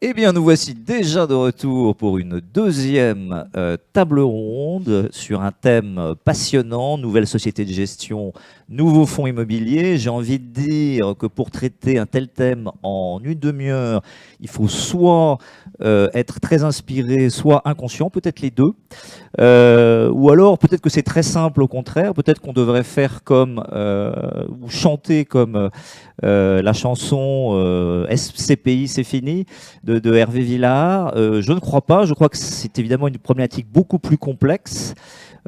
Eh bien, nous voici déjà de retour pour une deuxième table ronde sur un thème passionnant, nouvelle société de gestion, nouveaux fonds immobiliers. J'ai envie de dire que pour traiter un tel thème en une demi-heure, il faut soit être très inspiré, soit inconscient, peut-être les deux. Ou alors peut-être que c'est très simple au contraire, peut-être qu'on devrait faire comme, ou chanter comme la chanson SCPI c'est fini de Hervé Villard. Je ne crois pas, je crois que c'est évidemment une problématique beaucoup plus complexe.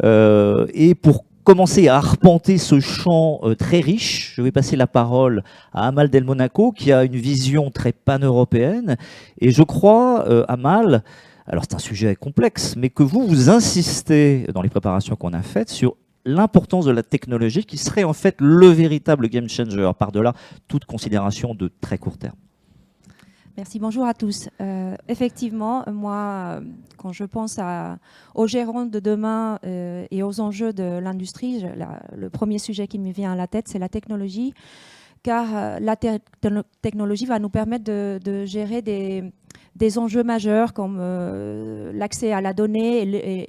Et pour commencer à arpenter ce champ très riche, je vais passer la parole à Amal Del Monaco, qui a une vision très pan-européenne. Et je crois, Amal, alors c'est un sujet complexe, mais que vous insistez dans les préparations qu'on a faites sur l'importance de la technologie qui serait en fait le véritable game changer, par-delà toute considération de très court terme. Merci, bonjour à tous. Effectivement, moi, quand je pense aux gérants de demain et aux enjeux de l'industrie, le premier sujet qui me vient à la tête, c'est la technologie, car la technologie va nous permettre de gérer des enjeux majeurs comme l'accès à la donnée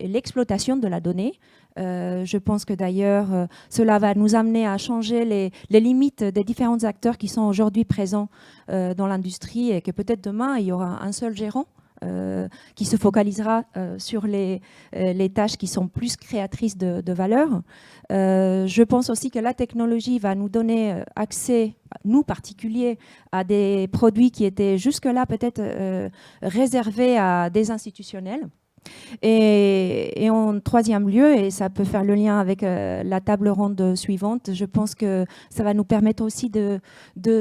et l'exploitation de la donnée. Je pense que d'ailleurs, cela va nous amener à changer les limites des différents acteurs qui sont aujourd'hui présents dans l'industrie et que peut-être demain, il y aura un seul gérant qui se focalisera sur les tâches qui sont plus créatrices de valeur. Je pense aussi que la technologie va nous donner accès, nous particuliers, à des produits qui étaient jusque-là peut-être réservés à des institutionnels. Et en troisième lieu, et ça peut faire le lien avec la table ronde suivante, je pense que ça va nous permettre aussi de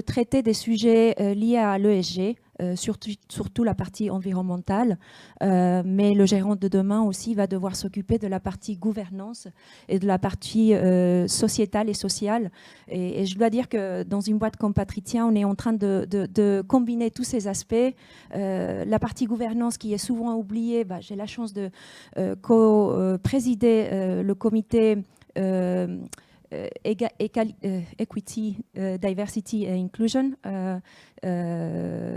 traiter des sujets liés à l'ESG, surtout la partie environnementale. Mais le gérant de demain aussi va devoir s'occuper de la partie gouvernance et de la partie sociétale et sociale. Et je dois dire que dans une boîte comme Patritien, on est en train de combiner tous ces aspects. La partie gouvernance qui est souvent oubliée, j'ai la chance de co-présider le comité Equity, Diversity and Inclusion,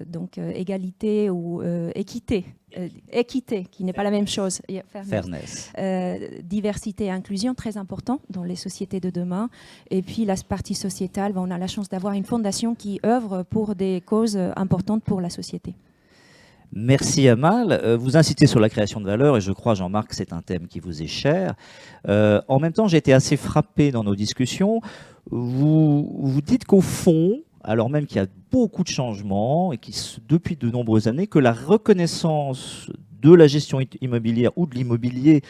donc égalité ou équité. Équité, qui n'est pas la même chose. Fairness. Diversité et inclusion, très important dans les sociétés de demain. Et puis la partie sociétale, on a la chance d'avoir une fondation qui œuvre pour des causes importantes pour la société. Merci Amal. Vous incitez sur la création de valeur et je crois, Jean-Marc, que c'est un thème qui vous est cher. En même temps, j'ai été assez frappé dans nos discussions. Vous dites qu'au fond, alors même qu'il y a beaucoup de changements et depuis de nombreuses années, que la reconnaissance de la gestion immobilière ou de l'immobilier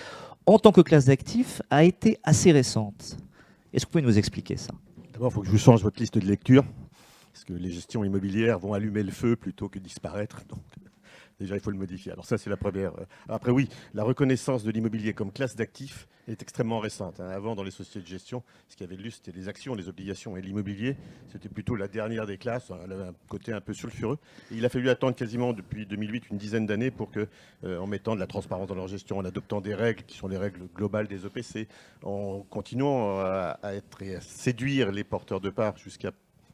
en tant que classe d'actifs a été assez récente. Est-ce que vous pouvez nous expliquer ça? D'abord, il faut que je vous change votre liste de lecture, parce que les gestions immobilières vont allumer le feu plutôt que disparaître. Donc, déjà, il faut le modifier. Alors ça, c'est la première. Après, oui, la reconnaissance de l'immobilier comme classe d'actifs est extrêmement récente. Avant, dans les sociétés de gestion, ce qu'il y avait de lu, c'était les actions, les obligations et l'immobilier. C'était plutôt la dernière des classes. Elle avait un côté un peu sulfureux. Et il a fallu attendre quasiment depuis 2008 une dizaine d'années pour que, en mettant de la transparence dans leur gestion, en adoptant des règles qui sont les règles globales des EPC, en continuant à séduire les porteurs de parts jusqu'à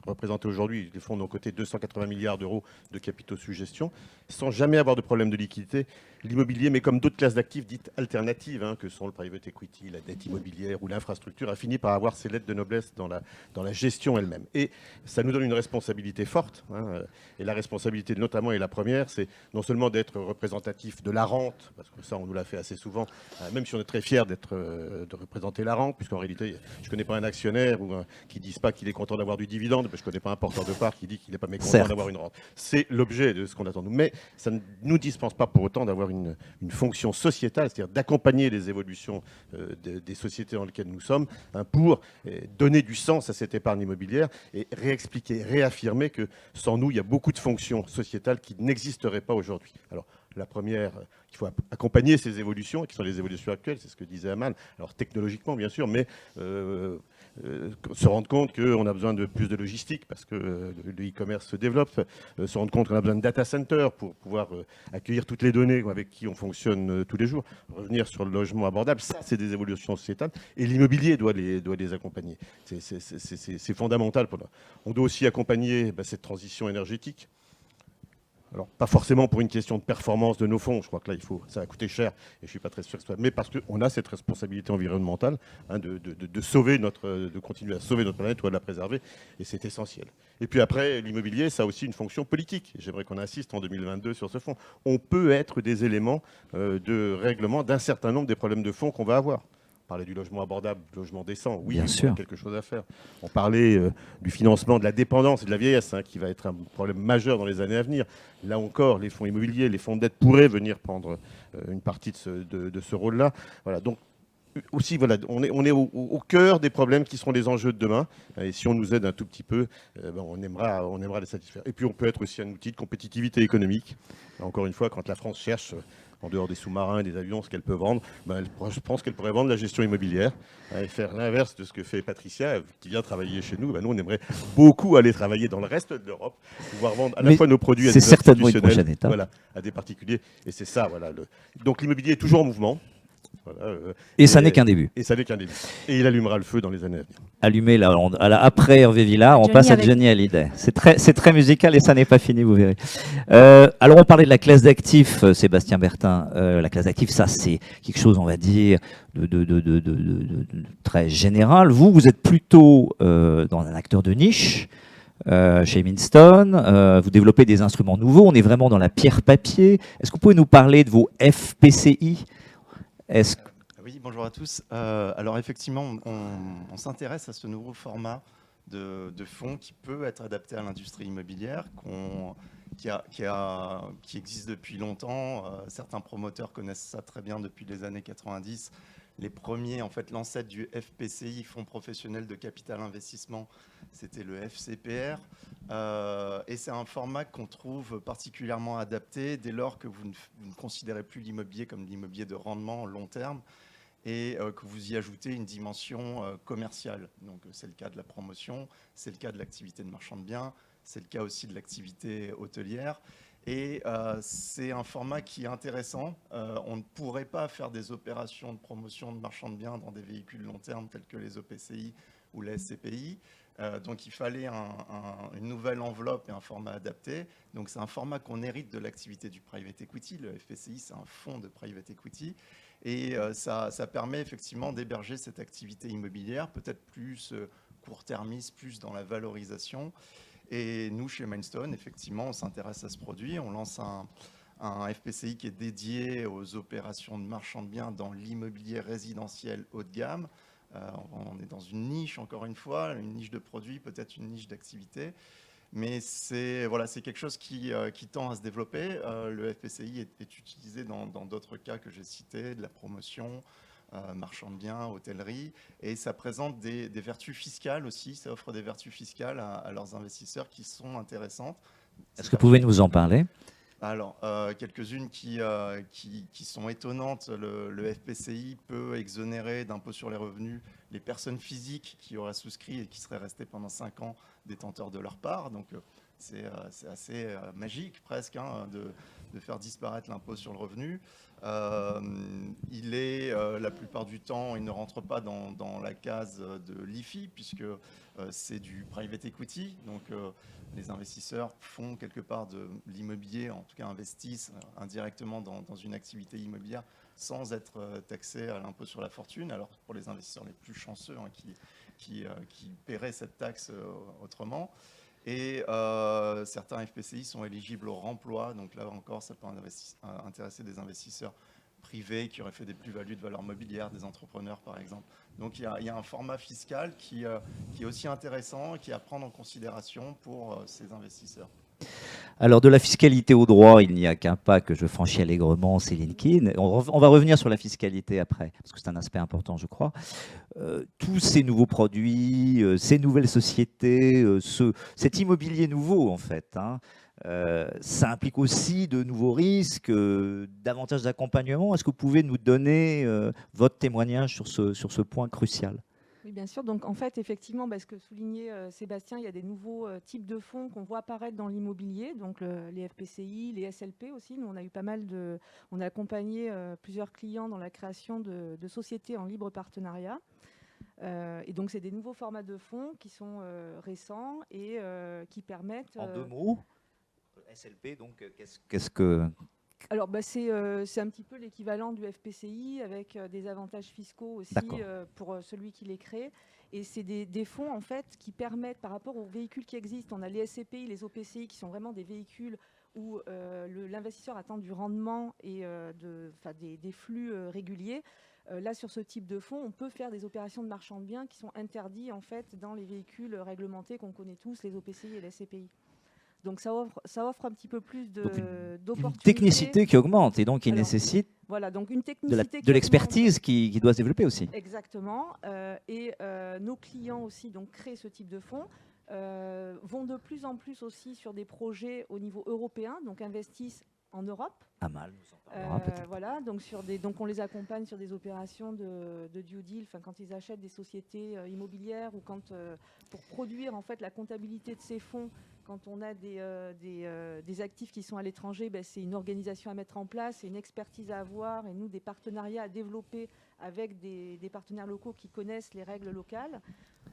représenter aujourd'hui, les fonds de nos côtés, 280 milliards d'euros de capitaux sous gestion, sans jamais avoir de problème de liquidité. L'immobilier, mais comme d'autres classes d'actifs dites alternatives, que sont le private equity, la dette immobilière ou l'infrastructure, a fini par avoir ses lettres de noblesse dans la gestion elle-même. Et ça nous donne une responsabilité forte. Et la responsabilité, notamment, et la première, c'est non seulement d'être représentatif de la rente, parce que ça, on nous l'a fait assez souvent, même si on est très fiers de représenter la rente, puisqu'en réalité, je ne connais pas un actionnaire qui ne dise pas qu'il est content d'avoir du dividende, je ne connais pas un porteur de part qui dit qu'il n'est pas mécontent d'avoir une rente. C'est l'objet de ce qu'on attend de nous. Mais ça ne nous dispense pas pour autant d'avoir une fonction sociétale, c'est-à-dire d'accompagner les évolutions des sociétés dans lesquelles nous sommes pour donner du sens à cette épargne immobilière et réexpliquer, réaffirmer que sans nous, il y a beaucoup de fonctions sociétales qui n'existeraient pas aujourd'hui. Alors, la première, il faut accompagner ces évolutions, qui sont les évolutions actuelles, c'est ce que disait Amal. Alors, technologiquement, bien sûr, mais se rendre compte qu'on a besoin de plus de logistique parce que le e-commerce se développe, se rendre compte qu'on a besoin de data center pour pouvoir accueillir toutes les données avec qui on fonctionne tous les jours, revenir sur le logement abordable, ça c'est des évolutions sociétales et l'immobilier doit les accompagner. C'est fondamental. On doit aussi accompagner cette transition énergétique. Alors, pas forcément pour une question de performance de nos fonds, je crois que là, ça va coûter cher, et je ne suis pas très sûr que ce soit, mais parce qu'on a cette responsabilité environnementale de sauver de continuer à sauver notre planète ou à la préserver, et c'est essentiel. Et puis après, l'immobilier, ça a aussi une fonction politique. J'aimerais qu'on insiste en 2022 sur ce fonds. On peut être des éléments de règlement d'un certain nombre des problèmes de fonds qu'on va avoir. On parlait du logement abordable, du logement décent. Oui, Bien il y sûr. a quelque chose à faire. On parlait du financement de la dépendance et de la vieillesse, qui va être un problème majeur dans les années à venir. Là encore, les fonds immobiliers, les fonds de dette pourraient venir prendre une partie de ce rôle-là. Voilà. Donc, aussi, voilà, on est au cœur des problèmes qui seront les enjeux de demain. Et si on nous aide un tout petit peu, on aimera les satisfaire. Et puis, on peut être aussi un outil de compétitivité économique. Encore une fois, quand la France cherche en dehors des sous-marins et des avions, ce qu'elle peut vendre, je pense qu'elle pourrait vendre la gestion immobilière et faire l'inverse de ce que fait Patricia, qui vient travailler chez nous. Nous, on aimerait beaucoup aller travailler dans le reste de l'Europe, pouvoir vendre à la fois nos produits à c'est des certainement une institutionnels, prochaine étape. voilà, à des particuliers. Et c'est ça, voilà. Donc l'immobilier est toujours en mouvement. Voilà, Et ça n'est qu'un début. Et ça n'est qu'un début. Et il allumera le feu dans les années à venir. Allumé là, après Hervé Villard, on Johnny passe à avec- Johnny Hallyday. C'est très musical et ça n'est pas fini, vous verrez. Alors on parlait de la classe d'actifs, Sébastien Bertin. La classe d'actifs, ça c'est quelque chose, on va dire, de très général. Vous êtes plutôt dans un acteur de niche. Chez Minstone, vous développez des instruments nouveaux. On est vraiment dans la pierre-papier. Est-ce que vous pouvez nous parler de vos FPCI? Oui, bonjour à tous. Alors effectivement, on s'intéresse à ce nouveau format de fonds qui peut être adapté à l'industrie immobilière, qui existe depuis longtemps. Certains promoteurs connaissent ça très bien depuis les années 90. Les premiers, en fait, l'ancêtre du FPCI, Fonds professionnel de capital investissement, c'était le FCPR. Et c'est un format qu'on trouve particulièrement adapté dès lors que vous ne considérez plus l'immobilier comme l'immobilier de rendement long terme et que vous y ajoutez une dimension commerciale. Donc c'est le cas de la promotion, c'est le cas de l'activité de marchand de biens, c'est le cas aussi de l'activité hôtelière. Et c'est un format qui est intéressant. On ne pourrait pas faire des opérations de promotion de marchand de biens dans des véhicules long terme tels que les OPCI ou les SCPI. Donc il fallait une nouvelle enveloppe et un format adapté. Donc c'est un format qu'on hérite de l'activité du private equity. Le FPCI, c'est un fonds de private equity. Et ça permet effectivement d'héberger cette activité immobilière, peut-être plus court-termiste, plus dans la valorisation. Et nous, chez Mindstone, effectivement, on s'intéresse à ce produit. On lance un FPCI qui est dédié aux opérations de marchand de biens dans l'immobilier résidentiel haut de gamme. On est dans une niche, encore une fois, une niche de produits, peut-être une niche d'activité. Mais c'est quelque chose qui tend à se développer. Le FPCI est utilisé dans d'autres cas que j'ai cités, de la promotion, marchand de biens, hôtellerie, et ça présente des vertus fiscales aussi, ça offre des vertus fiscales à leurs investisseurs qui sont intéressantes. Est-ce que vous pouvez nous en parler? Alors, quelques-unes qui sont étonnantes. Le FPCI peut exonérer d'impôt sur les revenus les personnes physiques qui auraient souscrit et qui seraient restées pendant 5 ans détenteurs de leur part. Donc, c'est assez magique presque de faire disparaître l'impôt sur le revenu. La plupart du temps, il ne rentre pas dans la case de l'IFI puisque c'est du private equity. Donc, les investisseurs font quelque part de l'immobilier, en tout cas investissent indirectement dans une activité immobilière sans être taxés à l'impôt sur la fortune. Alors pour les investisseurs les plus chanceux qui paieraient cette taxe autrement. Et certains FPCI sont éligibles au remploi. Donc là encore, ça peut intéresser des investisseurs privés qui auraient fait des plus-values de valeur mobilière, des entrepreneurs par exemple. Donc il y a un format fiscal qui est aussi intéressant et qui est à prendre en considération pour ces investisseurs. Alors, de la fiscalité au droit, il n'y a qu'un pas que je franchis allègrement, Céline Keane. On va revenir sur la fiscalité après, parce que c'est un aspect important, je crois. Tous ces nouveaux produits, ces nouvelles sociétés, cet immobilier nouveau, en fait, ça implique aussi de nouveaux risques, davantage d'accompagnement. Est-ce que vous pouvez nous donner votre témoignage sur ce point crucial? Oui, bien sûr. Donc, en fait, effectivement, ce que soulignait Sébastien, il y a des nouveaux types de fonds qu'on voit apparaître dans l'immobilier, donc les FPCI, les SLP aussi. Nous, on a accompagné plusieurs clients dans la création de sociétés en libre partenariat. Et donc, c'est des nouveaux formats de fonds qui sont récents et qui permettent... En 2 mots, SLP, donc, qu'est-ce que... Alors, c'est un petit peu l'équivalent du FPCI avec des avantages fiscaux aussi pour celui qui les crée. Et c'est des fonds en fait qui permettent, par rapport aux véhicules qui existent, on a les SCPI, les OPCI qui sont vraiment des véhicules où l'investisseur attend du rendement et des flux réguliers. Là, sur ce type de fonds, on peut faire des opérations de marchand de biens qui sont interdites en fait dans les véhicules réglementés qu'on connaît tous, les OPCI et les SCPI. Donc ça offre un petit peu plus d'opportunités. Une technicité qui augmente et donc qui nécessite voilà, donc une technicité de l'expertise qui doit se développer aussi. Exactement. Nos clients aussi donc, créent ce type de fonds, vont de plus en plus aussi sur des projets au niveau européen, donc investissent en Europe. Amal nous en parlera peut-être. Voilà, donc on les accompagne sur des opérations de due deal, quand ils achètent des sociétés immobilières ou pour produire en fait la comptabilité de ces fonds. Quand on a des actifs qui sont à l'étranger, c'est une organisation à mettre en place, c'est une expertise à avoir et nous des partenariats à développer avec des partenaires locaux qui connaissent les règles locales.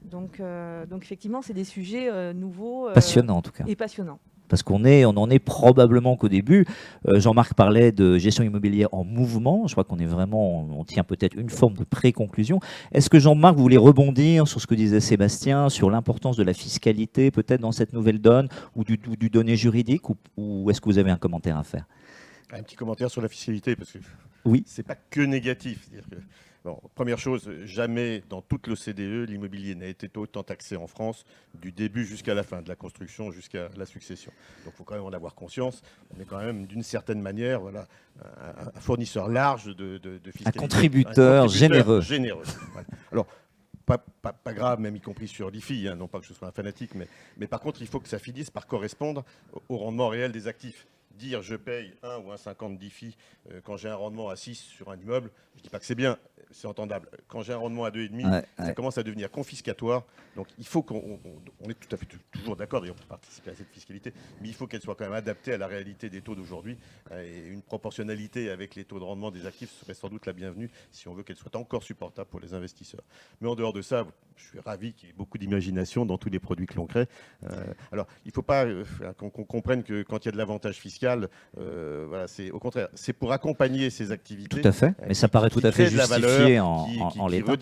Donc effectivement, c'est des sujets nouveaux. Passionnants en tout cas. Et passionnants. Parce qu'on en est probablement qu'au début. Jean-Marc parlait de gestion immobilière en mouvement. Je crois on tient peut-être une forme de pré-conclusion. Est-ce que Jean-Marc voulait rebondir sur ce que disait Sébastien, sur l'importance de la fiscalité peut-être dans cette nouvelle donne ou du donné juridique, ou est-ce que vous avez un commentaire à faire? Un petit commentaire sur la fiscalité, parce que oui. C'est pas que négatif. C'est-à-dire que, première chose, jamais dans toute l'OCDE, l'immobilier n'a été autant taxé en France du début jusqu'à la fin, de la construction jusqu'à la succession. Donc il faut quand même en avoir conscience. On est quand même d'une certaine manière un fournisseur large de fiscalité. Un contributeur généreux. Voilà. Alors, pas grave, même y compris sur l'IFI, non pas que je sois un fanatique, mais par contre, il faut que ça finisse par correspondre au rendement réel des actifs. Dire je paye 1 ou 1,50 d'IFI quand j'ai un rendement à 6 sur un immeuble, je ne dis pas que c'est bien, c'est entendable. Quand j'ai un rendement à 2,5, ça commence à devenir confiscatoire. Donc il faut on est tout à fait toujours d'accord, d'ailleurs, pour participer à cette fiscalité, mais il faut qu'elle soit quand même adaptée à la réalité des taux d'aujourd'hui. Et une proportionnalité avec les taux de rendement des actifs serait sans doute la bienvenue si on veut qu'elle soit encore supportable pour les investisseurs. Mais en dehors de ça, je suis ravi qu'il y ait beaucoup d'imagination dans tous les produits que l'on crée. Alors il ne faut pas qu'on comprenne que quand il y a de l'avantage fiscal, c'est au contraire, c'est pour accompagner ces activités. Tout à fait, mais ça paraît tout à fait justifié en l'état.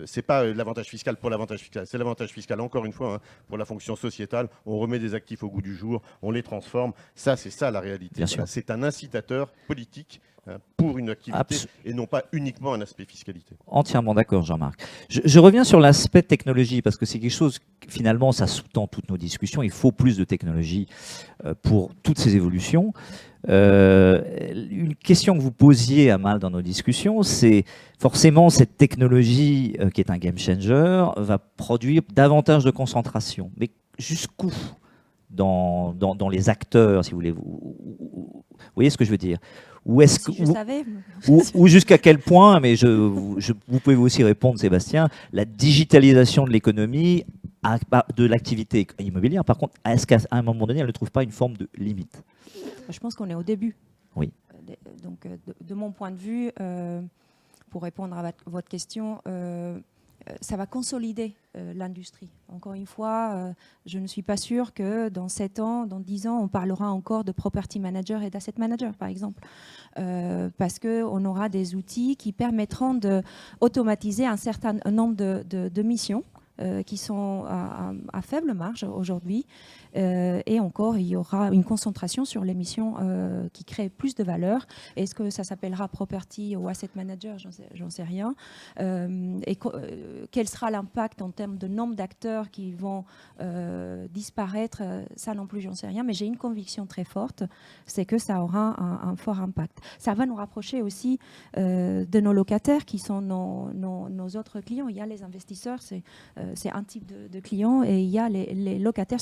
C'est pas l'avantage fiscal pour l'avantage fiscal, c'est l'avantage fiscal, encore une fois, pour la fonction sociétale. On remet des actifs au goût du jour, on les transforme. C'est ça la réalité. C'est un incitateur politique pour une activité et non pas uniquement un aspect fiscalité. Entièrement d'accord, Jean-Marc. Je reviens sur l'aspect technologie, parce que c'est quelque chose, finalement, ça sous-tend toutes nos discussions. Il faut plus de technologie pour toutes ces évolutions. Une question que vous posiez, Amal, dans nos discussions, c'est forcément cette technologie qui est un game changer va produire davantage de concentration. Mais jusqu'où dans les acteurs, si vous voulez, vous voyez ce que je veux dire? Ou est-ce que, ou jusqu'à quel point, mais vous pouvez aussi répondre, Sébastien, la digitalisation de l'économie, de l'activité immobilière, par contre, est-ce qu'à un moment donné, elle ne trouve pas une forme de limite? Je pense qu'on est au début. Oui. Donc, de mon point de vue, pour répondre à votre question, ça va consolider l'industrie. Encore une fois, je ne suis pas sûre que dans 7 ans, dans 10 ans, on parlera encore de property manager et d'asset manager, par exemple. Parce qu'on aura des outils qui permettront d'automatiser un certain nombre de missions qui sont à faible marge aujourd'hui. Et encore, il y aura une concentration sur les missions qui créent plus de valeur. Est-ce que ça s'appellera property ou asset manager? J'en sais rien. Quel sera l'impact en termes de nombre d'acteurs qui vont disparaître? Ça non plus, j'en sais rien. Mais j'ai une conviction très forte, c'est que ça aura un fort impact. Ça va nous rapprocher aussi de nos locataires qui sont nos autres clients. Il y a les investisseurs, c'est un type de clients, et il y a les locataires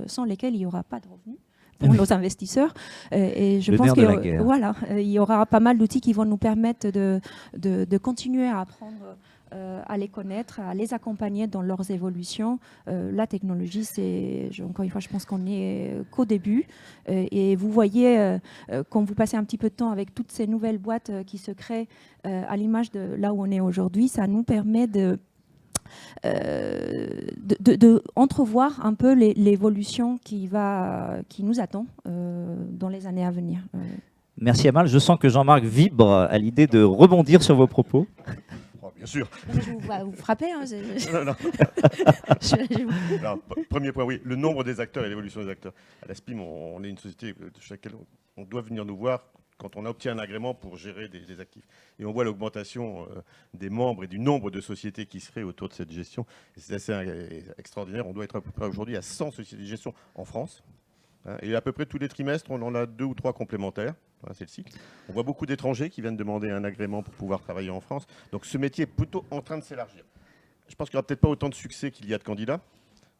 sans lesquels il n'y aura pas de revenus pour nos investisseurs. Et je pense qu'il y aura pas mal d'outils qui vont nous permettre de continuer à apprendre à les connaître, à les accompagner dans leurs évolutions. La technologie, encore une fois, je pense qu'on n'est qu'au début. Et vous voyez, quand vous passez un petit peu de temps avec toutes ces nouvelles boîtes qui se créent à l'image de là où on est aujourd'hui, ça nous permet de entrevoir un peu l'évolution qui nous attend dans les années à venir. Merci Amal. Je sens que Jean-Marc vibre à l'idée de rebondir sur vos propos. Oh, bien sûr. Je vous frapper. Hein, Non, non. je- Alors, premier point, oui, le nombre des acteurs et l'évolution des acteurs. À la SPIM, on est une société de laquelle on doit venir nous voir quand on obtient un agrément pour gérer des actifs. Et on voit l'augmentation des membres et du nombre de sociétés qui se créent autour de cette gestion. Et c'est assez extraordinaire. On doit être à peu près aujourd'hui à 100 sociétés de gestion en France. Et à peu près tous les trimestres, on en a 2 ou 3 complémentaires. Voilà, c'est le cycle. On voit beaucoup d'étrangers qui viennent demander un agrément pour pouvoir travailler en France. Donc ce métier est plutôt en train de s'élargir. Je pense qu'il n'y aura peut-être pas autant de succès qu'il y a de candidats.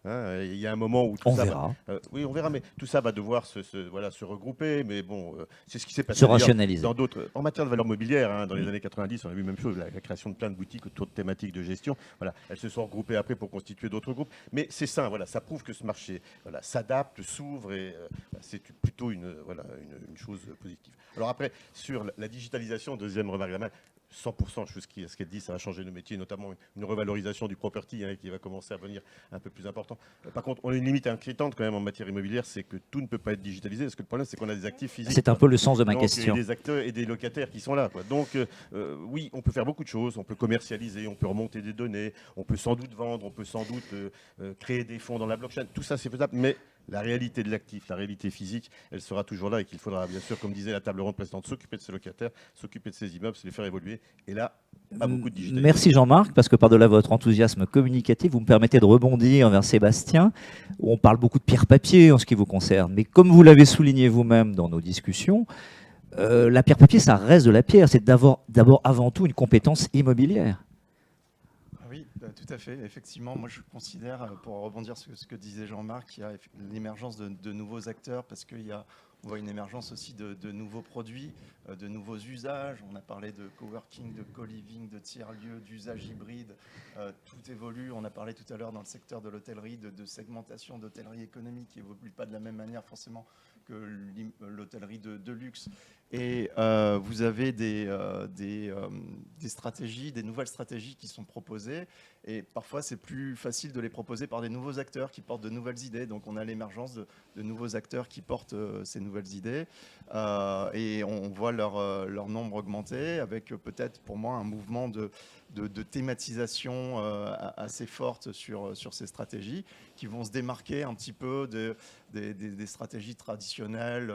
Il y a un moment où tout On ça verra. oui, on verra, mais tout ça va devoir se regrouper. Mais bon, c'est ce qui s'est passé Se d'ailleurs rationaliser. dans d'autres. En matière de valeur mobilière, dans les années 90, on a vu la même chose, la création de plein de boutiques autour de thématiques de gestion. Voilà, elles se sont regroupées après pour constituer d'autres groupes. Mais c'est ça, voilà, ça prouve que ce marché s'adapte, s'ouvre et c'est plutôt une chose positive. Alors après, sur la digitalisation, deuxième remarque, 100%, ce qu'elle dit, ça va changer nos métiers, notamment une revalorisation du property qui va commencer à devenir un peu plus important. Par contre, on a une limite inquiétante quand même en matière immobilière, c'est que tout ne peut pas être digitalisé, parce que le problème, c'est qu'on a des actifs physiques. C'est un peu le sens de ma Donc, question. il y a des acteurs et des locataires qui sont là, quoi. Donc, oui, on peut faire beaucoup de choses, on peut commercialiser, on peut remonter des données, on peut sans doute vendre, on peut sans doute créer des fonds dans la blockchain, tout ça c'est faisable, mais la réalité de l'actif, la réalité physique, elle sera toujours là et qu'il faudra bien sûr, comme disait la table ronde précédente, s'occuper de ses locataires, s'occuper de ses immeubles, se les faire évoluer. Et là, pas beaucoup de digitalisation. Merci Jean-Marc, parce que par-delà votre enthousiasme communicatif, vous me permettez de rebondir vers Sébastien, où on parle beaucoup de pierre-papier en ce qui vous concerne. Mais comme vous l'avez souligné vous-même dans nos discussions, la pierre-papier, ça reste de la pierre. C'est d'abord avant tout une compétence immobilière. Oui, tout à fait. Effectivement, moi je considère, pour rebondir sur ce que disait Jean-Marc, qu'il y a l'émergence de nouveaux acteurs parce on voit une émergence aussi de nouveaux produits, de nouveaux usages. On a parlé de coworking, de co-living, de tiers-lieux, d'usages hybrides. Tout évolue. On a parlé tout à l'heure dans le secteur de l'hôtellerie, de segmentation d'hôtellerie économique qui n'évolue pas de la même manière forcément que l'hôtellerie de luxe. Et vous avez des stratégies, des nouvelles stratégies qui sont proposées. Et parfois, c'est plus facile de les proposer par des nouveaux acteurs qui portent de nouvelles idées. Donc, on a l'émergence de nouveaux acteurs qui portent ces nouvelles idées. Et on voit leur nombre augmenter avec peut-être, pour moi, un mouvement de thématisation assez forte sur ces stratégies qui vont se démarquer un petit peu des stratégies traditionnelles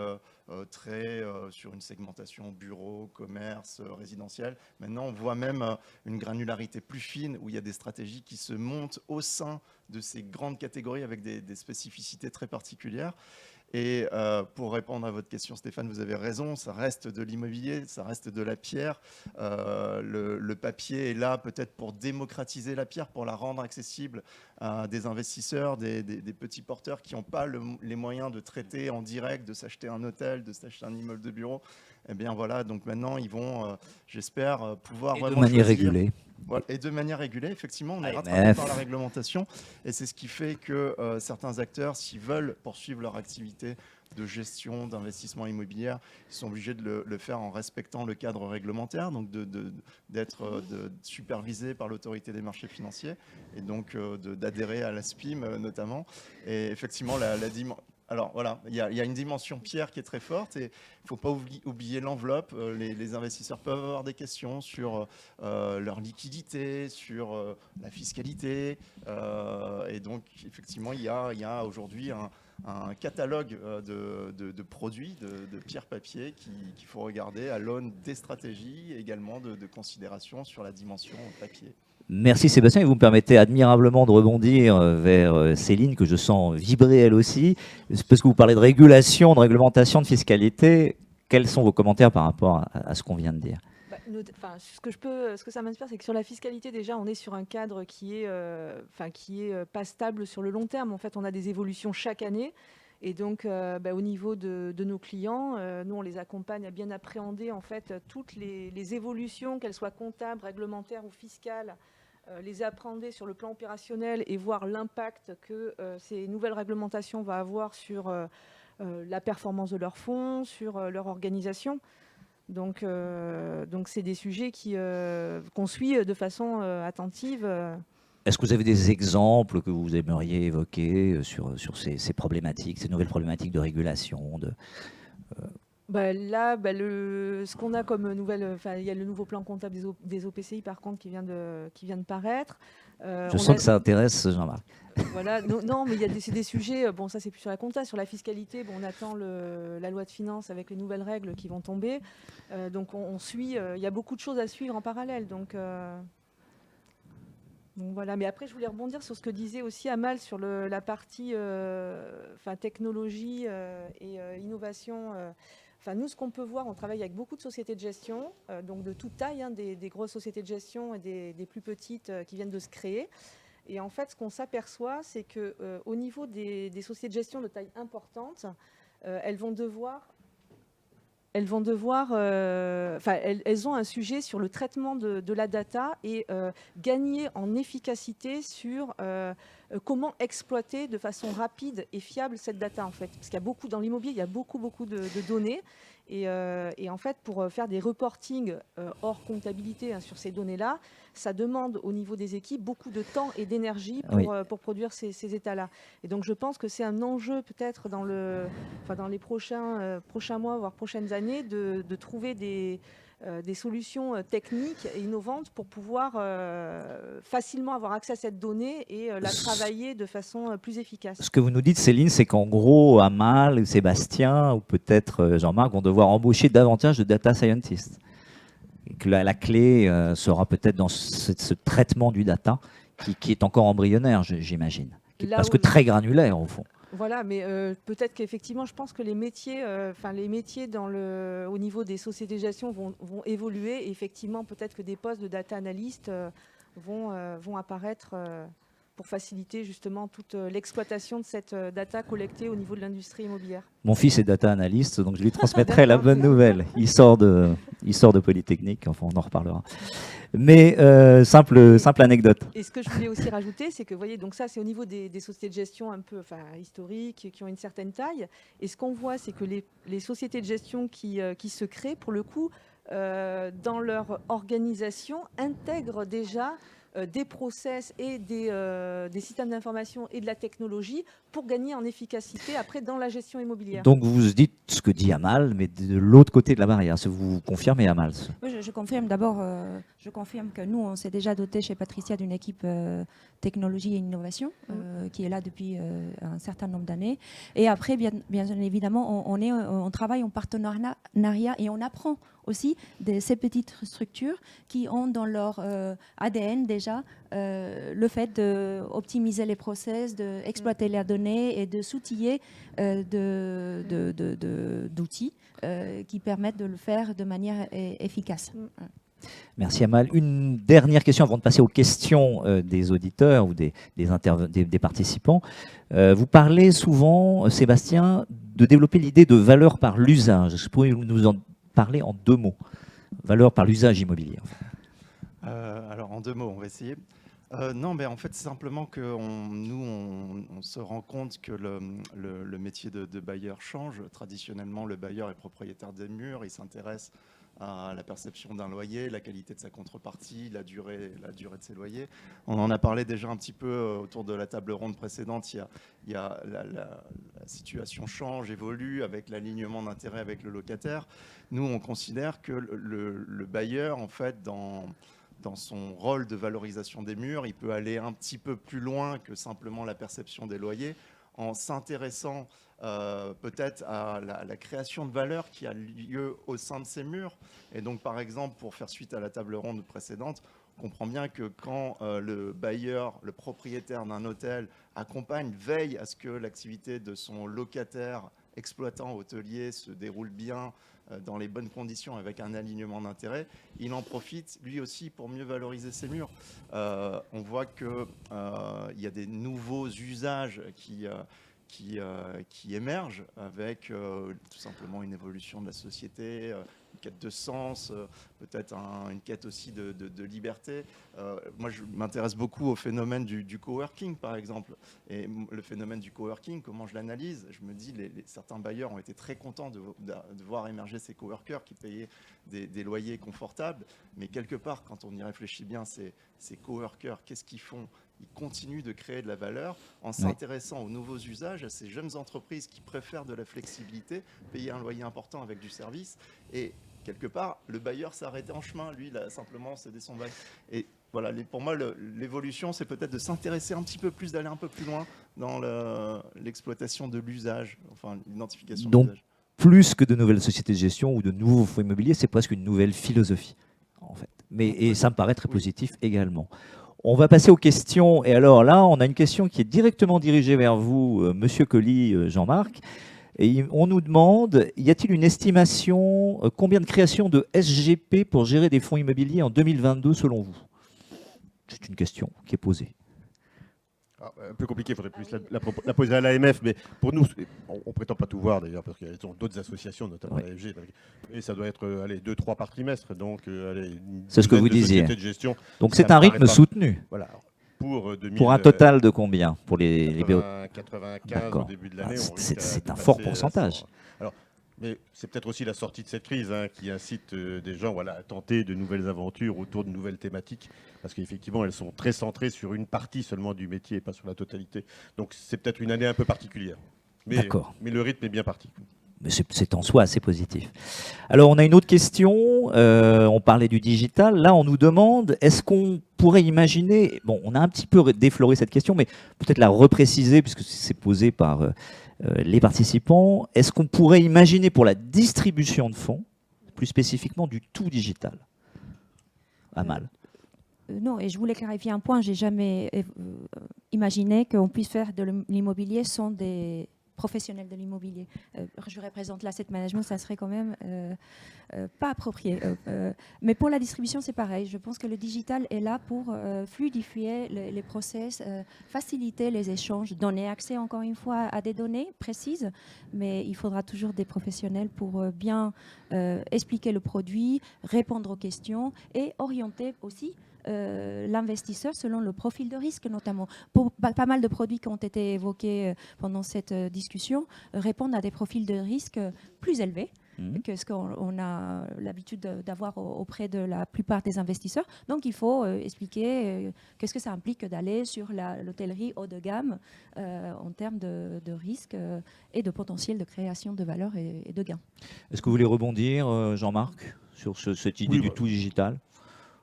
sur une segmentation bureau, commerce, résidentiel. Maintenant, on voit même une granularité plus fine où il y a des stratégies qui se montent au sein de ces grandes catégories avec des spécificités très particulières. Et pour répondre à votre question, Stéphane, vous avez raison, ça reste de l'immobilier, ça reste de la pierre. Le papier est là peut-être pour démocratiser la pierre, pour la rendre accessible à des investisseurs, des petits porteurs qui n'ont pas les moyens de traiter en direct, de s'acheter un hôtel, de s'acheter un immeuble de bureau. Eh bien voilà, donc maintenant ils vont, j'espère, pouvoir Et de manière régulée. Voilà. Et de manière régulée, effectivement, on est AMF. rattrapé par la réglementation. Et c'est ce qui fait que certains acteurs, s'ils veulent poursuivre leur activité de gestion, d'investissement immobilier, ils sont obligés de le faire en respectant le cadre réglementaire, donc d'être supervisé par l'autorité des marchés financiers et donc d'adhérer à la SPIM notamment. Et effectivement, alors voilà, il y a une dimension pierre qui est très forte et il ne faut pas oublier l'enveloppe. Les investisseurs peuvent avoir des questions sur leur liquidité, sur la fiscalité. Et donc, effectivement, il y a aujourd'hui un catalogue de produits, de pierre-papier qu'il faut regarder à l'aune des stratégies et également de considérations sur la dimension papier. Merci Sébastien, et vous me permettez admirablement de rebondir vers Céline, que je sens vibrer elle aussi, parce que vous parlez de régulation, de réglementation, de fiscalité. Quels sont vos commentaires par rapport à ce qu'on vient de dire ? Ce que ça m'inspire, c'est que sur la fiscalité, déjà, on est sur un cadre qui est pas stable sur le long terme. En fait, on a des évolutions chaque année. Et donc, au niveau de nos clients, nous, on les accompagne à bien appréhender en fait toutes les évolutions, qu'elles soient comptables, réglementaires ou fiscales, les appréhender sur le plan opérationnel et voir l'impact que ces nouvelles réglementations vont avoir sur la performance de leurs fonds, sur leur organisation. Donc c'est des sujets qu'on suit de façon attentive Est-ce que vous avez des exemples que vous aimeriez évoquer sur ces problématiques, ces nouvelles problématiques de régulation Là, ce qu'on a comme nouvelle, il y a le nouveau plan comptable des OPCI par contre qui vient de paraître. Je sens que ça intéresse Jean-Marc. Voilà, non, mais c'est des sujets, bon ça c'est plus sur la compta, sur la fiscalité, bon, on attend la loi de finances avec les nouvelles règles qui vont tomber. Donc on suit, il y a beaucoup de choses à suivre en parallèle. Donc voilà, mais après je voulais rebondir sur ce que disait aussi Amal sur la partie technologie et innovation. Nous, ce qu'on peut voir, on travaille avec beaucoup de sociétés de gestion, donc de toute taille, des grosses sociétés de gestion et des plus petites qui viennent de se créer. Et en fait, ce qu'on s'aperçoit, c'est qu'au niveau des sociétés de gestion de taille importante, elles ont un sujet sur le traitement de la data et gagner en efficacité sur comment exploiter de façon rapide et fiable cette data en fait. Parce qu'il y a beaucoup dans l'immobilier, il y a beaucoup de données et en fait pour faire des reportings hors comptabilité sur ces données-là, ça demande au niveau des équipes beaucoup de temps et d'énergie pour produire ces états-là. Et donc je pense que c'est un enjeu peut-être dans les prochains mois, voire prochaines années, de trouver des solutions techniques et innovantes pour pouvoir facilement avoir accès à cette donnée et la travailler de façon plus efficace. Ce que vous nous dites, Céline, c'est qu'en gros, Amal ou Sébastien, ou peut-être Jean-Marc, vont devoir embaucher davantage de data scientists. Et que la clé sera peut-être dans ce traitement du data qui est encore embryonnaire, j'imagine. Parce que très granulaire, au fond. Voilà, mais peut-être qu'effectivement, je pense que les métiers, au niveau des sociétés de gestion vont évoluer. Et effectivement, peut-être que des postes de data analyst vont apparaître pour faciliter justement toute l'exploitation de cette data collectée au niveau de l'industrie immobilière. Mon fils est data analyst, donc je lui transmettrai la bonne nouvelle. Il sort de Polytechnique, enfin on en reparlera. Mais simple anecdote. Et ce que je voulais aussi rajouter, c'est que vous voyez, donc ça c'est au niveau des sociétés de gestion un peu historiques, qui ont une certaine taille. Et ce qu'on voit, c'est que les sociétés de gestion qui se créent, pour le coup, dans leur organisation, intègrent déjà des process et des systèmes d'information et de la technologie pour gagner en efficacité après dans la gestion immobilière. Donc vous dites ce que dit Amal, mais de l'autre côté de la barrière. Vous confirmez, Amal? Oui, je confirme. D'abord, je confirme que nous, on s'est déjà doté chez Patricia d'une équipe technologie et innovation qui est là depuis un certain nombre d'années. Et après, bien évidemment, on travaille en partenariat et on apprend aussi de ces petites structures qui ont dans leur ADN déjà le fait d'optimiser les process, d'exploiter les données et de s'outiller d'outils qui permettent de le faire de manière efficace. Merci Amal. Une dernière question avant de passer aux questions des auditeurs ou des participants. Vous parlez souvent, Sébastien, de développer l'idée de valeur par l'usage. Est-ce que vous pourriez nous en parler en 2 mots? Valeur par l'usage immobilier. Alors en 2 mots, on va essayer. Non, mais en fait, c'est simplement que on se rend compte que le métier de bailleur change. Traditionnellement, le bailleur est propriétaire des murs, il s'intéresse à la perception d'un loyer, la qualité de sa contrepartie, la durée de ses loyers. On en a parlé déjà un petit peu autour de la table ronde précédente. La situation change, évolue avec l'alignement d'intérêts avec le locataire. Nous, on considère que le bailleur, en fait, dans son rôle de valorisation des murs, il peut aller un petit peu plus loin que simplement la perception des loyers en s'intéressant peut-être à la création de valeur qui a lieu au sein de ces murs. Et donc, par exemple, pour faire suite à la table ronde précédente, on comprend bien que quand le bailleur, le propriétaire d'un hôtel veille à ce que l'activité de son locataire exploitant hôtelier se déroule bien, dans les bonnes conditions avec un alignement d'intérêts, il en profite lui aussi pour mieux valoriser ses murs. On voit qu'il y a des nouveaux usages qui émergent avec tout simplement une évolution de la société, une quête de sens, peut-être une quête aussi de liberté. Moi, je m'intéresse beaucoup au phénomène du coworking, par exemple. Et le phénomène du coworking, comment je l'analyse? Je me dis, certains bailleurs ont été très contents de voir émerger ces coworkers qui payaient des loyers confortables. Mais quelque part, quand on y réfléchit bien, ces coworkers, qu'est-ce qu'ils font? il continue de créer de la valeur en s'intéressant aux nouveaux usages, à ces jeunes entreprises qui préfèrent de la flexibilité, payer un loyer important avec du service. Et quelque part, le bailleur s'est arrêté en chemin. Lui, il a simplement cédé son bail. Et voilà, pour moi, l'évolution, c'est peut-être de s'intéresser un petit peu plus, d'aller un peu plus loin dans l'exploitation de l'usage, enfin l'identification de l'usage. Plus que de nouvelles sociétés de gestion ou de nouveaux fonds immobiliers, c'est presque une nouvelle philosophie, en fait. Et ça me paraît très positif également. On va passer aux questions. Et alors là, on a une question qui est directement dirigée vers vous, Monsieur Colli, Jean-Marc. Et on nous demande, y a-t-il une estimation, combien de créations de SGP pour gérer des fonds immobiliers en 2022 selon vous? C'est une question qui est posée. Un peu compliqué, il faudrait plus la poser à l'AMF, mais pour nous, on ne prétend pas tout voir d'ailleurs, parce qu'il y a d'autres associations, notamment l'AFG, et ça doit être 2-3 par trimestre, donc c'est ce que vous disiez. De gestion, donc c'est un rythme soutenu. Voilà. Pour un total de combien pour les 95 au début de l'année. C'est un fort pourcentage. Mais c'est peut-être aussi la sortie de cette crise qui incite des gens à tenter de nouvelles aventures autour de nouvelles thématiques, parce qu'effectivement, elles sont très centrées sur une partie seulement du métier et pas sur la totalité. Donc c'est peut-être une année un peu particulière. Mais le rythme est bien parti. Mais c'est en soi assez positif. Alors, on a une autre question. On parlait du digital. Là, on nous demande, est-ce qu'on pourrait imaginer... Bon, on a un petit peu défloré cette question, mais peut-être la repréciser, puisque c'est posé par les participants. Est-ce qu'on pourrait imaginer pour la distribution de fonds, plus spécifiquement du tout digital? Amal. Non, et je voulais clarifier un point. Je n'ai jamais imaginé qu'on puisse faire de l'immobilier sans des professionnels de l'immobilier. Je représente l'asset management, ça serait quand même pas approprié. Mais pour la distribution, c'est pareil. Je pense que le digital est là pour fluidifier les process, faciliter les échanges, donner accès encore une fois à des données précises, mais il faudra toujours des professionnels pour bien expliquer le produit, répondre aux questions et orienter aussi l'investisseur selon le profil de risque notamment. Pour pas mal de produits qui ont été évoqués pendant cette discussion répondent à des profils de risque plus élevés que ce qu'on a l'habitude d'avoir auprès de la plupart des investisseurs. Donc il faut expliquer qu'est-ce que ça implique d'aller sur l'hôtellerie haut de gamme en termes de risque et de potentiel de création de valeur et de gains. Est-ce que vous voulez rebondir, Jean-Marc, sur cette idée du tout digital?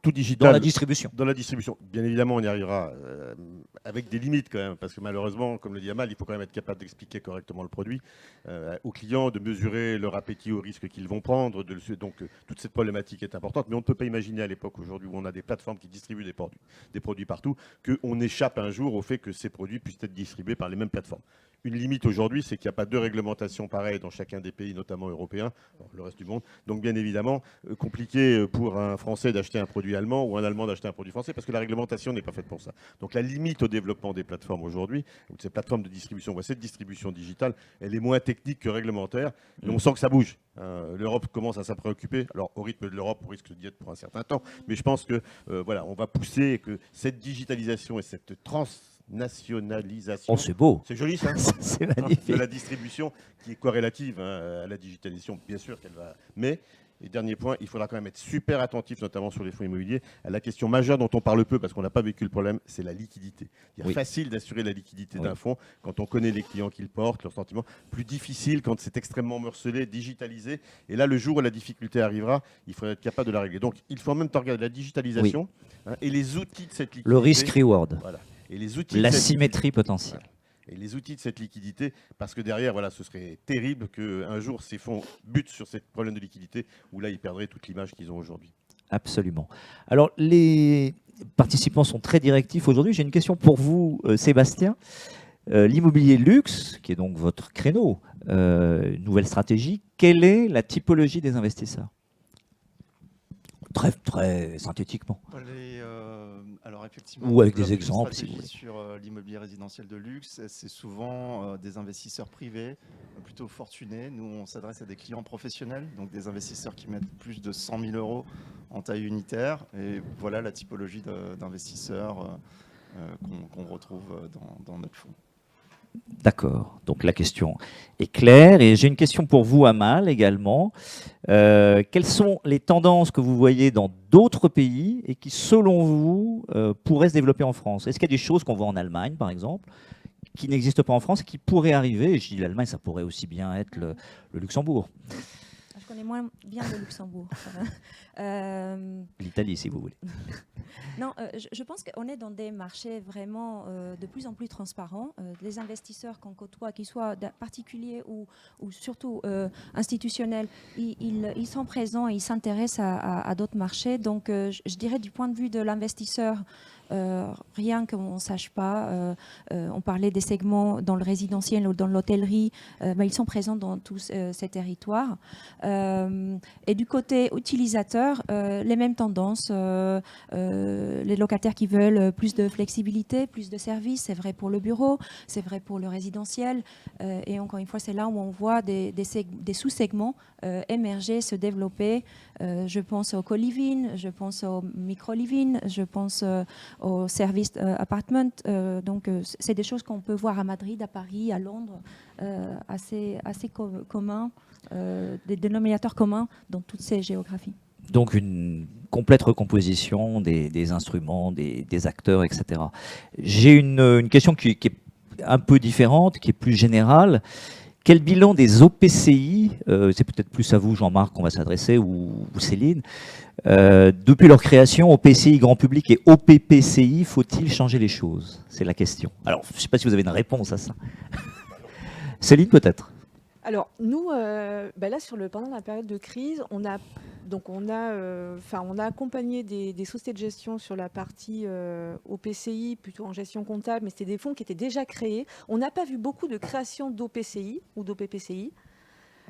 Tout digital. Dans la distribution. Dans la distribution. Bien évidemment, on y arrivera avec des limites quand même, parce que malheureusement, comme le dit Amal, il faut quand même être capable d'expliquer correctement le produit aux clients, de mesurer leur appétit au risque qu'ils vont prendre. Donc, toute cette problématique est importante, mais on ne peut pas imaginer à l'époque aujourd'hui où on a des plateformes qui distribuent des produits partout, qu'on échappe un jour au fait que ces produits puissent être distribués par les mêmes plateformes. Une limite aujourd'hui, c'est qu'il n'y a pas de réglementation pareille dans chacun des pays, notamment européens, le reste du monde. Donc, bien évidemment, compliqué pour un Français d'acheter un produit allemand ou un Allemand d'acheter un produit français, parce que la réglementation n'est pas faite pour ça. Donc, la limite au développement des plateformes aujourd'hui, ou de ces plateformes de distribution, cette distribution digitale, elle est moins technique que réglementaire, mais on sent que ça bouge. L'Europe commence à s'en préoccuper. Alors, au rythme de l'Europe, on risque d'y être pour un certain temps, mais je pense que on va pousser que cette digitalisation et cette nationalisation. Oh, c'est beau. C'est joli, ça. C'est magnifique. De la distribution qui est corrélative à la digitalisation, bien sûr qu'elle va. Mais, et dernier point, il faudra quand même être super attentif, notamment sur les fonds immobiliers, à la question majeure dont on parle peu parce qu'on n'a pas vécu le problème, c'est la liquidité. Il est facile d'assurer la liquidité d'un fonds quand on connaît les clients qu'il porte, leurs sentiments. Plus difficile quand c'est extrêmement morcelé, digitalisé. Et là, le jour où la difficulté arrivera, il faudra être capable de la régler. Donc, il faut en même temps regarder la digitalisation et les outils de cette liquidité. Le risk-reward. Voilà. Et les outils l'asymétrie potentielle. Voilà. Et les outils de cette liquidité, parce que derrière, ce serait terrible qu'un jour ces fonds butent sur ce problème de liquidité, où là, ils perdraient toute l'image qu'ils ont aujourd'hui. Absolument. Alors, les participants sont très directifs aujourd'hui. J'ai une question pour vous, Sébastien. L'immobilier luxe, qui est donc votre créneau, nouvelle stratégie, quelle est la typologie des investisseurs? Très, très synthétiquement. Alors effectivement, ou avec des exemples, si vous voulez. Sur l'immobilier résidentiel de luxe, c'est souvent des investisseurs privés, plutôt fortunés. Nous, on s'adresse à des clients professionnels, donc des investisseurs qui mettent plus de 100 000 € en taille unitaire. Et voilà la typologie d'investisseurs qu'on retrouve dans notre fonds. D'accord. Donc la question est claire. Et j'ai une question pour vous, Amal, également. Quelles sont les tendances que vous voyez dans d'autres pays et qui, selon vous, pourraient se développer en France? Est-ce qu'il y a des choses qu'on voit en Allemagne, par exemple, qui n'existent pas en France et qui pourraient arriver? Et je dis l'Allemagne, ça pourrait aussi bien être le Luxembourg. Je connais moins bien le Luxembourg. L'Italie, si vous voulez. Non, je pense qu'on est dans des marchés vraiment de plus en plus transparents. Les investisseurs qu'on côtoie, qu'ils soient particuliers ou surtout institutionnels, ils sont présents et ils s'intéressent à d'autres marchés. Donc, je dirais du point de vue de l'investisseur, rien qu'on ne sache pas. On parlait des segments dans le résidentiel ou dans l'hôtellerie. Ils sont présents dans tous ces territoires. Et du côté utilisateur, les mêmes tendances. Les locataires qui veulent plus de flexibilité, plus de services, c'est vrai pour le bureau, c'est vrai pour le résidentiel. Et encore une fois, c'est là où on voit des sous-segments émerger, se développer. Je pense au co-living, je pense au micro-living, je pense au service apartment. Donc, c'est des choses qu'on peut voir à Madrid, à Paris, à Londres, assez communs, des dénominateurs communs dans toutes ces géographies. Donc une complète recomposition des instruments, des acteurs, etc. J'ai une question qui est un peu différente, qui est plus générale. Quel bilan des OPCI, c'est peut-être plus à vous Jean-Marc qu'on va s'adresser, ou Céline, depuis leur création, OPCI grand public et OPPCI, faut-il changer les choses? C'est la question. Alors, je ne sais pas si vous avez une réponse à ça. Céline, peut-être. Alors, nous, là, pendant la période de crise, on a accompagné des sociétés de gestion sur la partie OPCI, plutôt en gestion comptable, mais c'était des fonds qui étaient déjà créés. On n'a pas vu beaucoup de création d'OPCI ou d'OPPCI,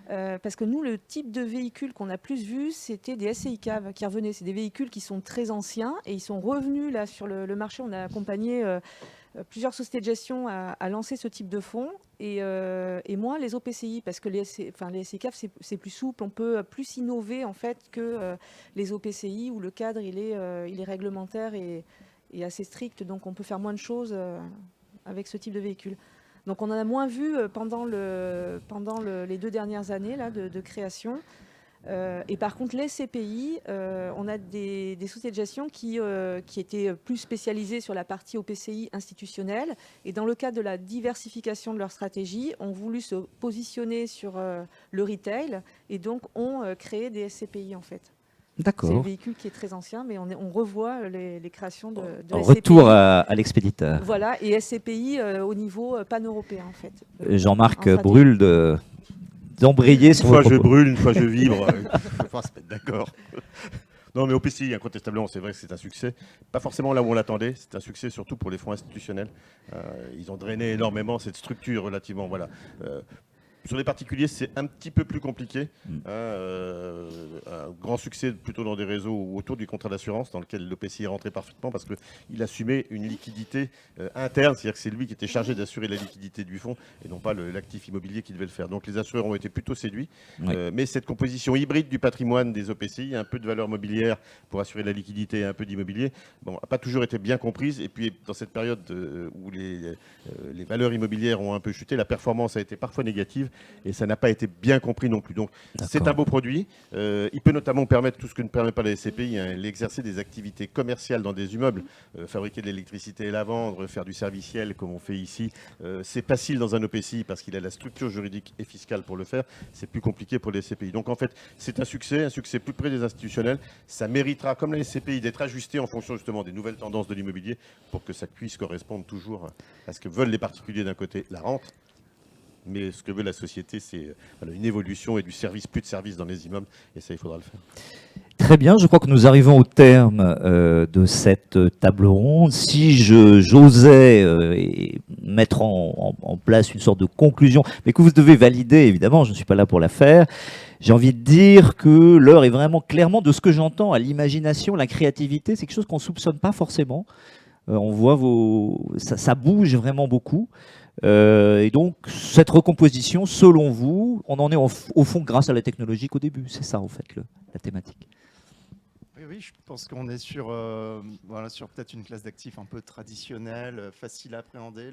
parce que nous, le type de véhicule qu'on a plus vu, c'était des SCI CAV qui revenaient. C'est des véhicules qui sont très anciens et ils sont revenus là sur le marché. On a accompagné plusieurs sociétés de gestion à lancer ce type de fonds et moins les OPCI, parce que les SCI CAV, c'est plus souple, on peut plus innover en fait que les OPCI où le cadre il est réglementaire et assez strict, donc on peut faire moins de choses avec ce type de véhicule. Donc on en a moins vu pendant les 2 dernières années là, de création. Et par contre, les CPI, on a des sociétés de gestion qui étaient plus spécialisées sur la partie OPCI institutionnelle. Et dans le cadre de la diversification de leur stratégie, ont voulu se positionner sur le retail et donc ont créé des SCPI en fait. D'accord. C'est le véhicule qui est très ancien, mais on revoit les créations de SCPI. Retour à l'expéditeur. Voilà, et SCPI au niveau pan-européen en fait. Jean-Marc brûle d'embrayer sur Une fois vos je propos. brûle, une fois je vibre. Il faut se mettre d'accord. Non, mais OPCI, incontestablement, c'est vrai que c'est un succès. Pas forcément là où on l'attendait. C'est un succès surtout pour les fonds institutionnels. Ils ont drainé énormément cette structure relativement. Voilà. Sur les particuliers, c'est un petit peu plus compliqué. Un grand succès plutôt dans des réseaux ou autour du contrat d'assurance, dans lequel l'OPCI est rentré parfaitement parce qu'il assumait une liquidité interne, c'est-à-dire que c'est lui qui était chargé d'assurer la liquidité du fonds et non pas l'actif immobilier qui devait le faire. Donc les assureurs ont été plutôt séduits. Oui. Mais cette composition hybride du patrimoine des OPCI, un peu de valeur mobilière pour assurer la liquidité et un peu d'immobilier, n'a pas toujours été bien comprise. Et puis dans cette période où les valeurs immobilières ont un peu chuté, la performance a été parfois négative. Et ça n'a pas été bien compris non plus. Donc c'est un beau produit. Il peut notamment permettre tout ce que ne permet pas la SCPI, l'exercer des activités commerciales dans des immeubles, fabriquer de l'électricité et la vendre, faire du serviciel comme on fait ici. C'est facile dans un OPCI parce qu'il a la structure juridique et fiscale pour le faire. C'est plus compliqué pour les SCPI. Donc en fait, c'est un succès plus près des institutionnels. Ça méritera, comme la SCPI, d'être ajusté en fonction justement des nouvelles tendances de l'immobilier pour que ça puisse correspondre toujours à ce que veulent les particuliers d'un côté, la rente. Mais ce que veut la société, c'est une évolution et du service, plus de service dans les immeubles. Et ça, il faudra le faire. Très bien, je crois que nous arrivons au terme de cette table ronde. Si j'osais mettre en place une sorte de conclusion, mais que vous devez valider, évidemment, je ne suis pas là pour la faire, j'ai envie de dire que l'heure est vraiment clairement, de ce que j'entends, à l'imagination, la créativité, c'est quelque chose qu'on ne soupçonne pas forcément. On voit ça bouge vraiment beaucoup. Et donc, cette recomposition, selon vous, on en est au fond grâce à la technologie qu'au début. C'est ça, en fait, la thématique. Oui, je pense qu'on est sur peut-être une classe d'actifs un peu traditionnelle, facile à appréhender.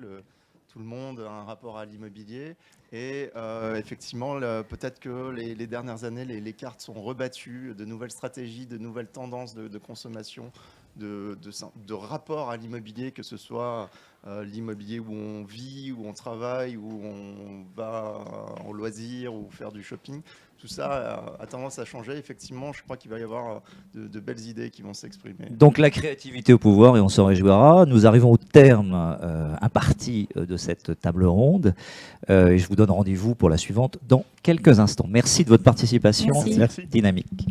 tout le monde un rapport à l'immobilier. Et effectivement, peut-être que les dernières années, les cartes sont rebattues, de nouvelles stratégies, de nouvelles tendances de consommation, de rapport à l'immobilier, que ce soit l'immobilier où on vit, où on travaille, où on va en loisir ou faire du shopping. Tout ça a tendance à changer. Effectivement, je crois qu'il va y avoir de belles idées qui vont s'exprimer. Donc la créativité au pouvoir, et on s'en réjouira. Nous arrivons au terme imparti de cette table ronde. Et je vous donne rendez-vous pour la suivante dans quelques instants. Merci de votre participation Merci. Merci. dynamique.